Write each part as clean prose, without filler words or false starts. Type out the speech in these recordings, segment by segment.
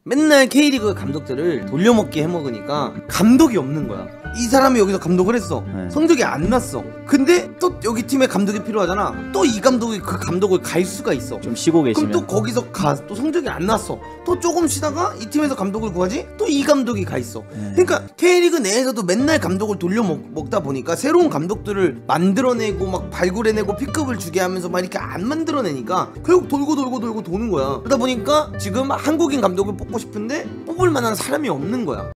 맨날 K리그 감독들을 돌려먹기 해먹으니까 감독이 없는 거야. 이 사람이 여기서 감독을 했어. 성적이 안 났어. 근데 또 여기 팀에 감독이 필요하잖아. 또 이 감독이 그 감독을 갈 수가 있어. 좀 쉬고 계시면. 그럼 또 거기서 또 성적이 안 났어. 또 조금 쉬다가 이 팀에서 감독을 구하지? 또 이 감독이 가 있어. 그러니까 K리그 내에서도 맨날 감독을 돌려먹다 보니까 새로운 감독들을 만들어내고 막 발굴해내고 픽업을 주게 하면서 막 이렇게 안 만들어내니까 결국 돌고 도는 거야. 그러다 보니까 지금 한국인 감독을 뽑고 싶은데 뽑을 만한 사람이 없는 거야.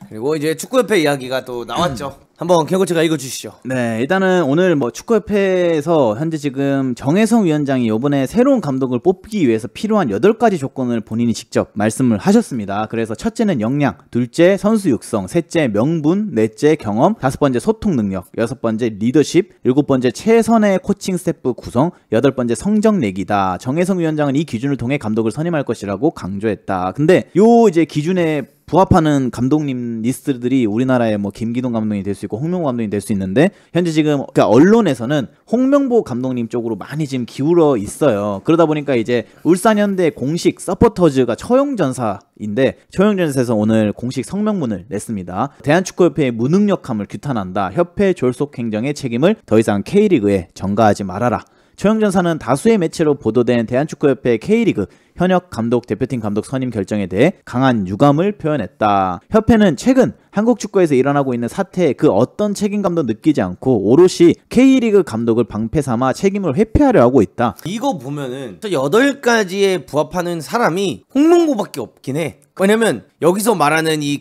그리고 이제 축구협회 이야기가 또 나왔죠. 한번 개고치가 읽어주시죠. 네, 일단은 오늘 뭐 축구협회에서 현재 지금 정혜성 위원장이 이번에 새로운 감독을 뽑기 위해서 필요한 8가지 조건을 본인이 직접 말씀을 하셨습니다. 그래서 첫째는 역량, 둘째 선수 육성, 셋째 명분, 넷째 경험, 5번째 소통 능력, 6번째 리더십, 7번째 최선의 코칭 스태프 구성, 8번째 성적 내기다. 정혜성 위원장은 이 기준을 통해 감독을 선임할 것이라고 강조했다. 근데 요 이제 기준에 부합하는 감독님 리스트들이 우리나라의 뭐 김기동 감독이 될 수 있고 홍명보 감독이 될 수 있는데 현재 지금 그러니까 언론에서는 홍명보 감독님 쪽으로 많이 지금 기울어 있어요. 그러다 보니까 이제 울산현대 공식 서포터즈가 처용전사인데 처용전사에서 오늘 공식 성명문을 냈습니다. 대한축구협회의 무능력함을 규탄한다. 협회 졸속 행정의 책임을 더 이상 K리그에 전가하지 말아라. 처용전사는 다수의 매체로 보도된 대한축구협회 K리그 현역 감독 대표팀 감독 선임 결정에 대해 강한 유감을 표현했다. 협회는 최근 한국 축구에서 일어나고 있는 사태에 그 어떤 책임감도 느끼지 않고 오롯이 K리그 감독을 방패 삼아 책임을 회피하려 하고 있다. 이거 보면은 8가지에 부합하는 사람이 홍명보밖에 없긴 해. 왜냐면 여기서 말하는 이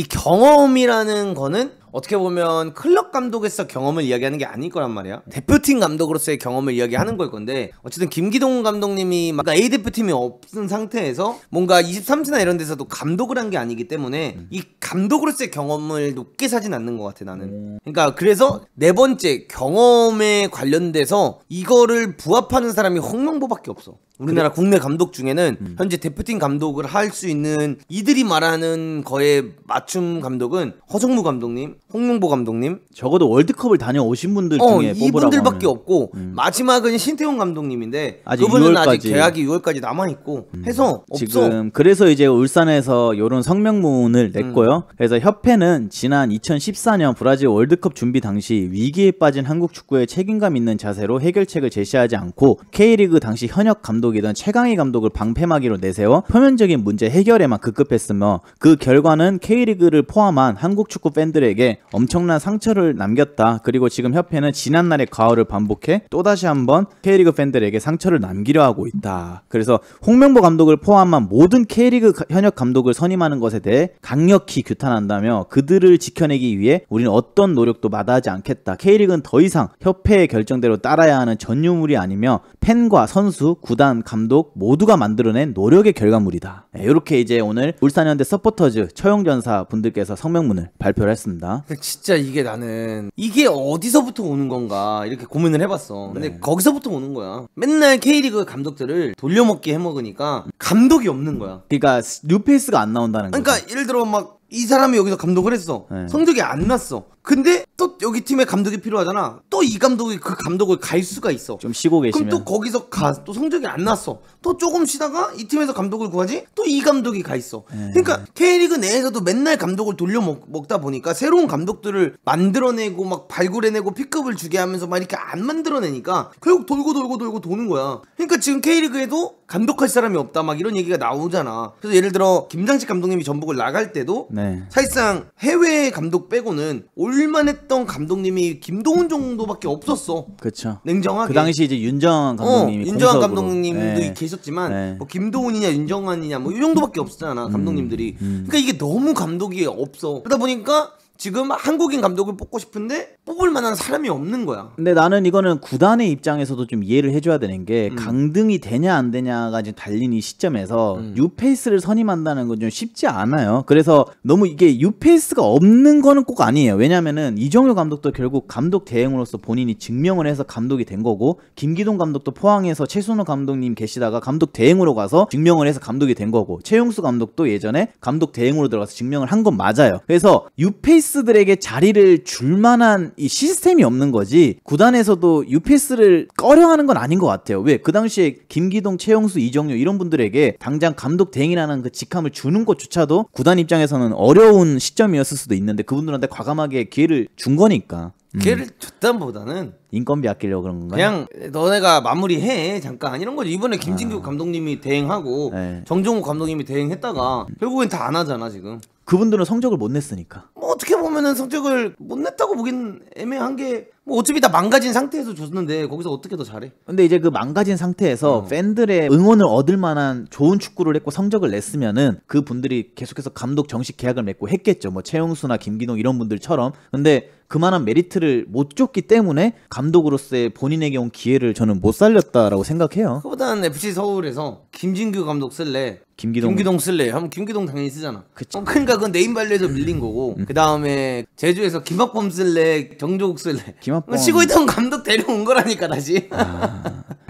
경험이라는 거는 어떻게 보면 클럽 감독에서 경험을 이야기하는 게 아닐 거란 말이야. 대표팀 감독으로서의 경험을 이야기하는 걸 건데 어쨌든 김기동 감독님이 막 A대표팀이 없는 상태에서 뭔가 23세나 이런 데서도 감독을 한 게 아니기 때문에 이 감독으로서의 경험을 높게 사진 않는 것 같아 나는. 그러니까 그래서 네 번째 경험에 관련돼서 이거를 부합하는 사람이 홍명보밖에 없어. 우리나라 국내 감독 중에는 현재 대표팀 감독을 할 수 있는 이들이 말하는 거에 맞춤 감독은 허정무 감독님, 홍명보 감독님, 적어도 월드컵을 다녀오신 분들 중에 이분들밖에 없고 마지막은 신태용 감독님인데 그분은 6월까지. 아직 계약이 6월까지 남아있고 해서 없어. 지금 그래서 이제 울산에서 이런 성명문을 냈고요. 그래서 협회는 지난 2014년 브라질 월드컵 준비 당시 위기에 빠진 한국 축구의 책임감 있는 자세로 해결책을 제시하지 않고 K리그 당시 현역 감독이던 최강희 감독을 방패막이로 내세워 표면적인 문제 해결에만 급급했으며 그 결과는 K리그를 포함한 한국 축구 팬들에게 엄청난 상처를 남겼다. 그리고 지금 협회는 지난날의 과오를 반복해 또다시 한번 K리그 팬들에게 상처를 남기려 하고 있다. 그래서 홍명보 감독을 포함한 모든 K리그 현역 감독을 선임하는 것에 대해 강력히 규탄한다며 그들을 지켜내기 위해 우리는 어떤 노력도 마다하지 않겠다. K리그는 더 이상 협회의 결정대로 따라야 하는 전유물이 아니며 팬과 선수, 구단, 감독 모두가 만들어낸 노력의 결과물이다. 이렇게 이제 오늘 울산현대 서포터즈 처용전사 분들께서 성명문을 발표를 했습니다. 진짜 이게 나는 이게 어디서부터 오는 건가 이렇게 고민을 해봤어. 근데 거기서부터 오는 거야. 맨날 K리그 감독들을 돌려먹기 해먹으니까 감독이 없는 거야. 그러니까 뉴페이스가 안 나온다는 거야. 그러니까 예를 들어 막 이 사람이 여기서 감독을 했어. 성적이 안 났어. 근데 또 여기 팀에 감독이 필요하잖아. 또 이 감독이 그 감독을 갈 수가 있어. 좀 쉬고 계시면. 그럼 또 거기서 또 성적이 안 났어. 또 조금 쉬다가 이 팀에서 감독을 구하지? 또 이 감독이 가 있어. 그러니까 K리그 내에서도 맨날 감독을 돌려먹다 보니까 새로운 감독들을 만들어내고 막 발굴해내고 픽업을 주게 하면서 막 이렇게 안 만들어내니까 결국 돌고 도는 거야. 그러니까 지금 K리그에도 감독할 사람이 없다 막 이런 얘기가 나오잖아. 그래서 예를 들어 김장식 감독님이 전북을 나갈 때도 사실상 해외 감독 빼고는 올만했던 감독님이 김동훈 정도밖에 없었어. 그렇죠. 냉정하게. 그 당시 이제 윤정환 감독님이 윤정환 감독님도 계셨지만 뭐 김동훈이냐 윤정환이냐 뭐 이 정도밖에 없었잖아 감독님들이. 그러니까 이게 너무 감독이 없어. 그러다 보니까 지금 한국인 감독을 뽑고 싶은데 뽑을 만한 사람이 없는 거야. 근데 나는 이거는 구단의 입장에서도 좀 이해를 해줘야 되는 게 강등이 되냐 안 되냐가 지금 달린 이 시점에서 뉴페이스를 선임한다는 건 좀 쉽지 않아요. 그래서 너무 이게 뉴페이스가 없는 거는 꼭 아니에요. 왜냐면은 이정효 감독도 결국 감독 대행으로서 본인이 증명을 해서 감독이 된 거고 김기동 감독도 포항에서 최순호 감독님 계시다가 감독 대행으로 가서 증명을 해서 감독이 된 거고 최용수 감독도 예전에 감독 대행으로 들어가서 증명을 한 건 맞아요. 그래서 뉴페이스 에이스들에게 자리를 줄 만한 이 시스템이 없는 거지 구단에서도 UPS를 꺼려하는 건 아닌 것 같아요. 왜? 그 당시에 김기동, 최용수, 이정효 이런 분들에게 당장 감독 대행이라는 그 직함을 주는 것조차도 구단 입장에서는 어려운 시점이었을 수도 있는데 그분들한테 과감하게 기회를 준 거니까. 기회를 줬다보다는 인건비 아끼려고 그런 건가요? 그냥 너네가 마무리해 잠깐 이런 거지. 이번에 김진규 감독님이 대행하고 네. 정종욱 감독님이 대행했다가 결국엔 다 안 하잖아 지금. 그분들은 성적을 못 냈으니까. 뭐 어떻게 보면은 성적을 못 냈다고 보긴 애매한 게 뭐 어차피 다 망가진 상태에서 줬는데 거기서 어떻게 더 잘해? 근데 이제 그 망가진 상태에서 팬들의 응원을 얻을 만한 좋은 축구를 했고 성적을 냈으면은 그 분들이 계속해서 감독 정식 계약을 맺고 했겠죠. 뭐 최용수나 김기동 이런 분들처럼. 근데 그만한 메리트를 못 줬기 때문에 감독으로서의 본인에게 온 기회를 저는 못 살렸다라고 생각해요. 그보다는 FC 서울에서 김진규 감독 쓸래? 김기동 쓸래? 하면 김기동 당연히 쓰잖아. 그쵸. 그러니까 그건 네임발레에서 밀린 거고. 그 다음에 제주에서 김학범 쓸래? 정조국 쓸래? 김학범. 쉬고 있던 감독 데려온 거라니까 다시.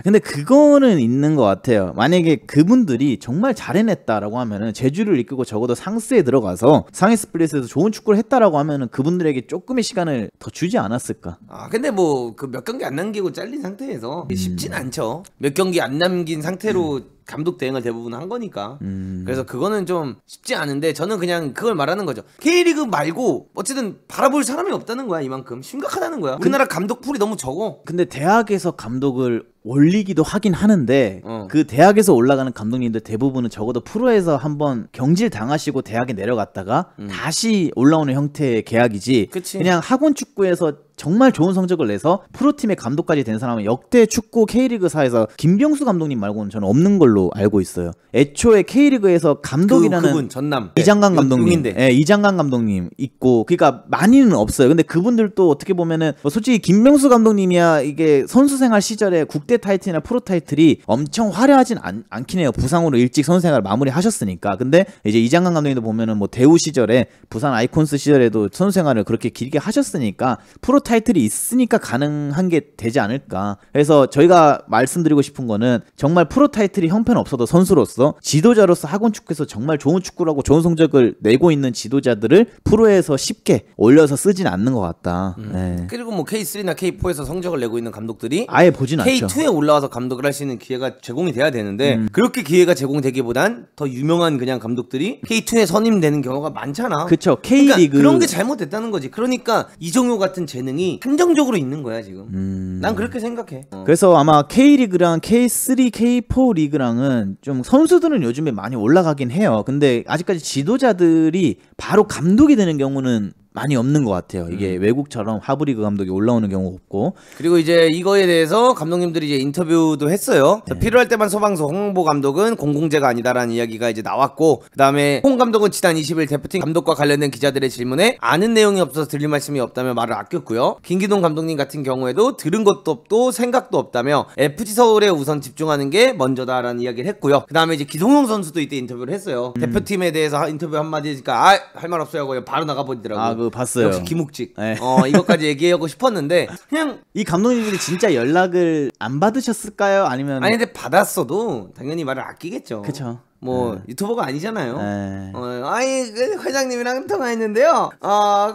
근데 그거는 있는 것 같아요. 만약에 그분들이 정말 잘 해냈다라고 하면은 제주를 이끌고 적어도 상스에 들어가서 상위 스플릿에서 좋은 축구를 했다라고 하면은 그분들에게 조금의 시간을 더 주지 않았을까? 근데 뭐 그 몇 경기 안 남기고 잘린 상태에서 쉽진 않죠. 몇 경기 안 남긴 상태로 감독 대행을 대부분 한 거니까. 그래서 그거는 좀 쉽지 않은데 저는 그냥 그걸 말하는 거죠. K리그 말고 어쨌든 바라볼 사람이 없다는 거야. 이만큼 심각하다는 거야. 우리나라 감독 풀이 너무 적어. 근데 대학에서 감독을 올리기도 하긴 하는데 어. 그 대학에서 올라가는 감독님들 대부분은 적어도 프로에서 한번 경질 당하시고 대학에 내려갔다가 다시 올라오는 형태의 계약이지. 그치. 그냥 학원 축구에서 정말 좋은 성적을 내서 프로팀의 감독까지 된 사람은 역대 축구 K리그사에서 김병수 감독님 말고는 저는 없는 걸로 알고 있어요. 애초에 K리그에서 감독이라는 그분 전남 이장강 감독님, 용인대. 예, 이장강 감독님 있고, 그러니까 많이는 없어요. 근데 그분들도 어떻게 보면은 뭐 솔직히 김명수 감독님이야 이게 선수 생활 시절에 국대 타이틀이나 프로 타이틀이 엄청 화려하진 않긴 해요. 부상으로 일찍 선수 생활 마무리하셨으니까. 근데 이제 이장강 감독님도 보면은 뭐 대우 시절에 부산 아이콘스 시절에도 선수 생활을 그렇게 길게 하셨으니까 프로 타이틀이 있으니까 가능한 게 되지 않을까. 그래서 저희가 말씀드리고 싶은 거는 정말 프로 타이틀이 형편없어도 선수로서 지도자로서 학원 축구에서 정말 좋은 축구를 하고 좋은 성적을 내고 있는 지도자들을 프로에서 쉽게 올려서 쓰진 않는 것 같다. 네. 그리고 뭐 K3나 K4에서 성적을 내고 있는 감독들이 아예 보진 않죠. K2에 올라와서 감독을 할 수 있는 기회가 제공이 돼야 되는데 그렇게 기회가 제공되기보단 더 유명한 그냥 감독들이 K2에 선임되는 경우가 많잖아. 그쵸. 그러니까 K리그 그런 게 잘못됐다는 거지. 그러니까 이정효 같은 재능이 한정적으로 있는 거야 지금. 난 그렇게 생각해. 그래서 아마 K리그랑 K3, K4 리그랑은 좀 선수들은 요즘에 많이 올라가긴 해요. 근데 아직까지 지도자들이 바로 감독이 되는 경우는 많이 없는 것 같아요. 이게 외국처럼 하브리그 감독이 올라오는 경우가 없고. 그리고 이제 이거에 대해서 감독님들이 이제 인터뷰도 했어요. 그래서 필요할 때만 소방서 홍보 감독은 공공재가 아니다라는 이야기가 이제 나왔고, 그다음에 홍 감독은 지난 20일 대표팀 감독과 관련된 기자들의 질문에 아는 내용이 없어서 드릴 말씀이 없다며 말을 아꼈고요. 김기동 감독님 같은 경우에도 들은 것도 없고 생각도 없다며 FC 서울에 우선 집중하는 게 먼저다라는 이야기를 했고요. 그다음에 이제 기동용 선수도 이때 인터뷰를 했어요. 대표팀에 대해서 인터뷰 한마디 하니까 할 말 없어요 하고 바로 나가버리더라고요. 봤어요. 역시 기묵직. 네. 이것까지 얘기하고 싶었는데 그냥 이 감독님들이 진짜 연락을 안 받으셨을까요? 아니면 아니 근데 받았어도 당연히 말을 아끼겠죠. 그쵸. 뭐 유튜버가 아니잖아요. 네. 그 회장님이랑 통화했는데요.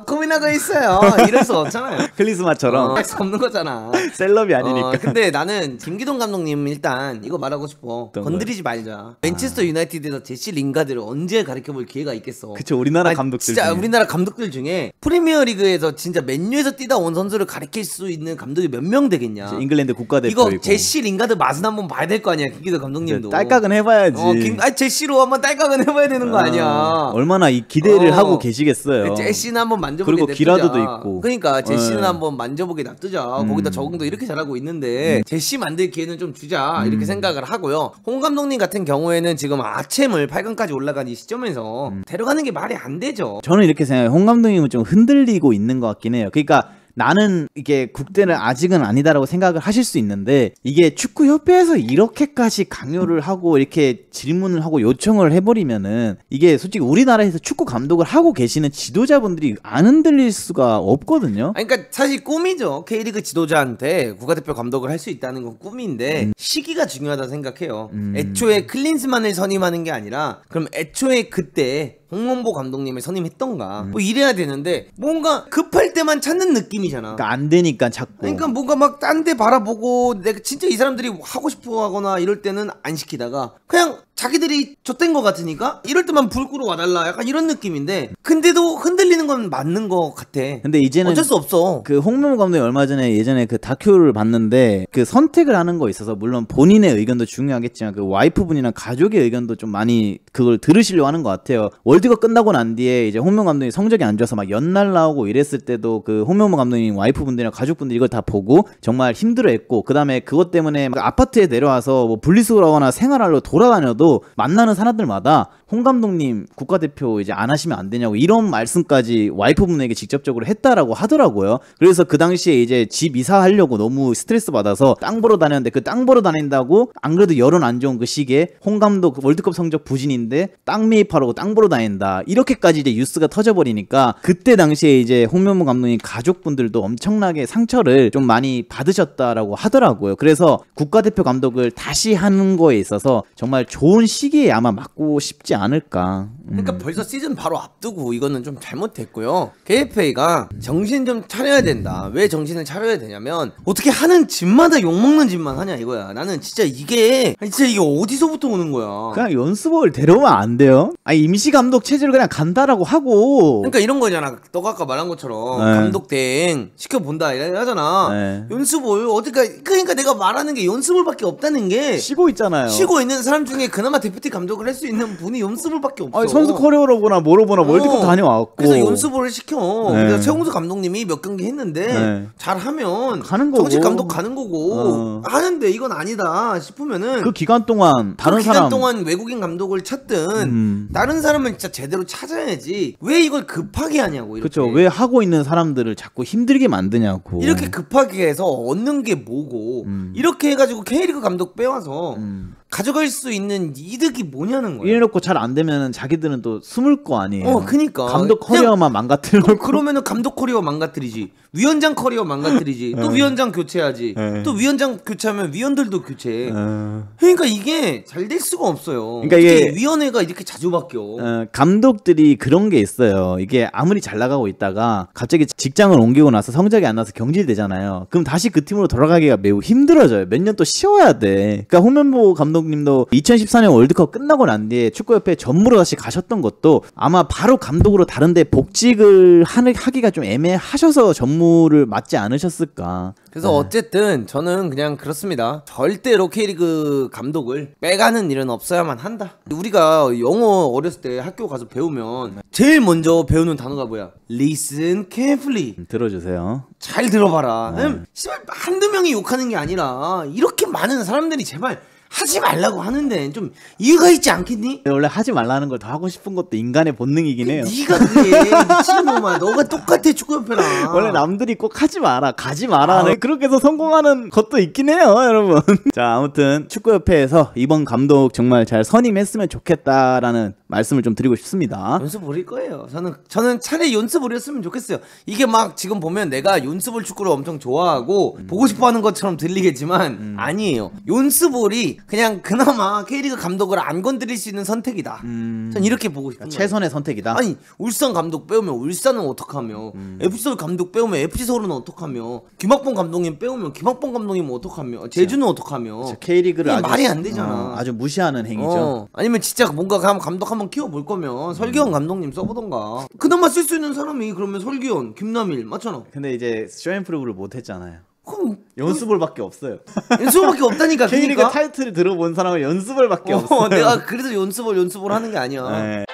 고민하고 있어요. 이럴 수 없잖아요. 클리스마처럼 할 수 없는 거잖아. 셀럽이 아니니까. 근데 나는 김기동 감독님 일단 이거 말하고 싶어. 건드리지 말자. 맨체스터 유나이티드에서 제시 링가드를 언제 가르쳐볼 기회가 있겠어. 그쵸. 우리나라 감독들 진짜 중에. 우리나라 감독들 중에 프리미어리그에서 진짜 맨유에서 뛰다 온 선수를 가르칠 수 있는 감독이 몇 명 되겠냐. 잉글랜드 국가대표 이거 있고. 제시 링가드 맛은 한번 봐야 될 거 아니야. 김기동 감독님도. 딸깍은 해봐야지. 제시로 한번 딸깍은 해봐야 되는 거 아니야. 얼마나 이 기대를 하고 계시겠어요. 제시는 한번 만져보게 그리고 냅두자. 기라드도 있고. 그러니까 제시는 한번 만져보게 놔두자. 거기다 적응도 이렇게 잘하고 있는데 제시 만들 기회는 좀 주자 이렇게 생각을 하고요. 홍 감독님 같은 경우에는 지금 아챔을 8강까지 올라간 이 시점에서 데려가는 게 말이 안 되죠. 저는 이렇게 생각해요. 홍 감독님은 좀 흔들리고 있는 것 같긴 해요. 그러니까 나는 이게 국대는 아직은 아니다라고 생각을 하실 수 있는데 이게 축구협회에서 이렇게까지 강요를 하고 이렇게 질문을 하고 요청을 해버리면은 이게 솔직히 우리나라에서 축구 감독을 하고 계시는 지도자분들이 안 흔들릴 수가 없거든요. 그러니까 사실 꿈이죠. K리그 지도자한테 국가대표 감독을 할 수 있다는 건 꿈인데 시기가 중요하다 생각해요. 애초에 클린스만을 선임하는 게 아니라 그럼 애초에 그때 홍명보 감독님을 선임했던가 뭐 이래야 되는데 뭔가 급할 때만 찾는 느낌이잖아. 그러니까 안 되니까 자꾸. 그러니까 뭔가 막 딴 데 바라보고 내가 진짜 이 사람들이 하고 싶어 하거나 이럴 때는 안 시키다가 그냥 자기들이 좆된 거 같으니까 이럴 때만 불 끄러 와달라 약간 이런 느낌인데 근데도 흔들리는 건 맞는 거 같아. 근데 이제는 어쩔 수 없어. 그 홍명보 감독이 얼마 전에 예전에 그 다큐를 봤는데 그 선택을 하는 거 있어서 물론 본인의 의견도 중요하겠지만 그 와이프분이나 가족의 의견도 좀 많이 그걸 들으시려고 하는 것 같아요. 월드컵 끝나고 난 뒤에 이제 홍명보 감독이 성적이 안 좋아서 막 연날 나오고 이랬을 때도 그 홍명보 감독님 와이프분들이나 가족분들이 이걸 다 보고 정말 힘들어했고 그 다음에 그것 때문에 막 아파트에 내려와서 뭐 분리수거하거나 생활하러 돌아다녀도 만나는 사람들마다 홍 감독님 국가대표 이제 안 하시면 안 되냐고 이런 말씀까지 와이프분에게 직접적으로 했다라고 하더라고요. 그래서 그 당시에 이제 집 이사하려고 너무 스트레스 받아서 땅 보러 다녔는데 그 땅 보러 다닌다고 안 그래도 여론 안 좋은 그 시기에 홍 감독 월드컵 성적 부진인데 땅 매입하라고 땅 보러 다닌다 이렇게까지 이제 뉴스가 터져버리니까 그때 당시에 이제 홍명보 감독님 가족분들도 엄청나게 상처를 좀 많이 받으셨다라고 하더라고요. 그래서 국가대표 감독을 다시 하는 거에 있어서 정말 좋은 시기에 아마 맡고 싶지 않을까. 그러니까 벌써 시즌 바로 앞두고 이거는 좀 잘못됐고요. KFA가 정신 좀 차려야 된다. 왜 정신을 차려야 되냐면 어떻게 하는 집마다 욕먹는 집만 하냐 이거야. 나는 진짜 이게 어디서부터 오는 거야. 그냥 연습을 데려오면 안 돼요? 아니 임시 감독 체제를 그냥 간다라고 하고. 그러니까 이런 거잖아. 너가 아까 말한 것처럼 네. 감독 대행 시켜본다 이러잖아. 네. 연습을 그러니까 내가 말하는 게 연습을밖에 없다는 게 쉬고 있잖아요. 쉬고 있는 사람 중에 그나마 대표팀 감독을 할 수 있는 분이 연습을밖에 없어. 아니, 선수 커리어로 보나 뭐로 보나 월드컵 다녀왔고. 그래서 연습을 시켜. 네. 그래서 최용수 감독님이 몇 경기 했는데 네. 잘하면 가는 거고. 정식 감독 가는 거고 하는데 이건 아니다 싶으면은 그 기간 동안 다른 그 기간 사람 동안 외국인 감독을 찾든 다른 사람을 진짜 제대로 찾아야지 왜 이걸 급하게 하냐고. 이렇게. 그렇죠. 왜 하고 있는 사람들을 자꾸 힘들게 만드냐고. 이렇게 급하게 해서 얻는 게 뭐고 이렇게 해가지고 K리그 감독 빼와서 가져갈 수 있는 이득이 뭐냐는 거야. 이래놓고 잘 안 되면 자기들은 또 숨을 거 아니에요. 그니까 감독 커리어만 망가뜨리고. 그러면은 감독 커리어 망가뜨리지, 위원장 커리어 망가뜨리지, 또 위원장 교체하지, 또 위원장 교체하면 위원들도 교체. 그러니까 이게 잘 될 수가 없어요. 그러니까 이게 위원회가 이렇게 자주 바뀌어. 감독들이 그런 게 있어요. 이게 아무리 잘 나가고 있다가 갑자기 직장을 옮기고 나서 성적이 안 나서 경질되잖아요. 그럼 다시 그 팀으로 돌아가기가 매우 힘들어져요. 몇 년 또 쉬어야 돼. 그러니까 홍명보 감독님도 2014년 월드컵 끝나고 난 뒤에 축구협회 전무로 다시 가셨던 것도 아마 바로 감독으로 다른데 복직을 하기가 좀 애매하셔서 전무를 맡지 않으셨을까. 그래서 어쨌든 저는 그냥 그렇습니다. 절대로 K리그 감독을 빼가는 일은 없어야만 한다. 우리가 영어 어렸을 때 학교 가서 배우면 제일 먼저 배우는 단어가 뭐야? Listen carefully. 들어주세요. 잘 들어봐라. 씨발 한두 명이 욕하는 게 아니라 이렇게 많은 사람들이 제발 하지 말라고 하는데 좀 이유가 있지 않겠니? 원래 하지 말라는 걸 더 하고 싶은 것도 인간의 본능이긴 해요. 네가 그래 미친놈아. 너가 똑같아 축구협회랑. 원래 남들이 꼭 하지 마라, 가지 마라. 그렇게 해서 성공하는 것도 있긴 해요, 여러분. 자, 아무튼 축구협회에서 이번 감독 정말 잘 선임했으면 좋겠다라는 말씀을 좀 드리고 싶습니다. 연습 버릴 거예요. 저는 차라리 연습 버렸으면 좋겠어요. 이게 막 지금 보면 내가 연습을 축구를 엄청 좋아하고 보고 싶어하는 것처럼 들리겠지만 아니에요. 연습볼이 그냥 그나마 K리그 감독을 안 건드릴 수 있는 선택이다. 전 이렇게 보고 싶은 거예요. 최선의 선택이다. 아니 울산 감독 빼오면 울산은 어떡하며, FC서울 감독 빼오면 FC서울은 어떡하며, 김학봉 감독님 빼오면 김학봉 감독님은 어떡하며, 제주는 어떡하며. K리그를 이게 말이 안 되잖아. 아주 무시하는 행위죠. 아니면 진짜 뭔가 감독 한번 키워볼 거면 설기현 감독님 써보던가. 그나마 쓸 수 있는 사람이 그러면 설기현, 김남일 맞잖아. 근데 이제 쇼앤프루브를 못 했잖아요. 그럼 연습볼밖에 없어요. 연습볼밖에 없다니까. K리그 그러니까. 타이틀을 들어본 사람은 연습볼밖에 없어요. 내가 그래서 연습볼 하는 게 아니야. 네.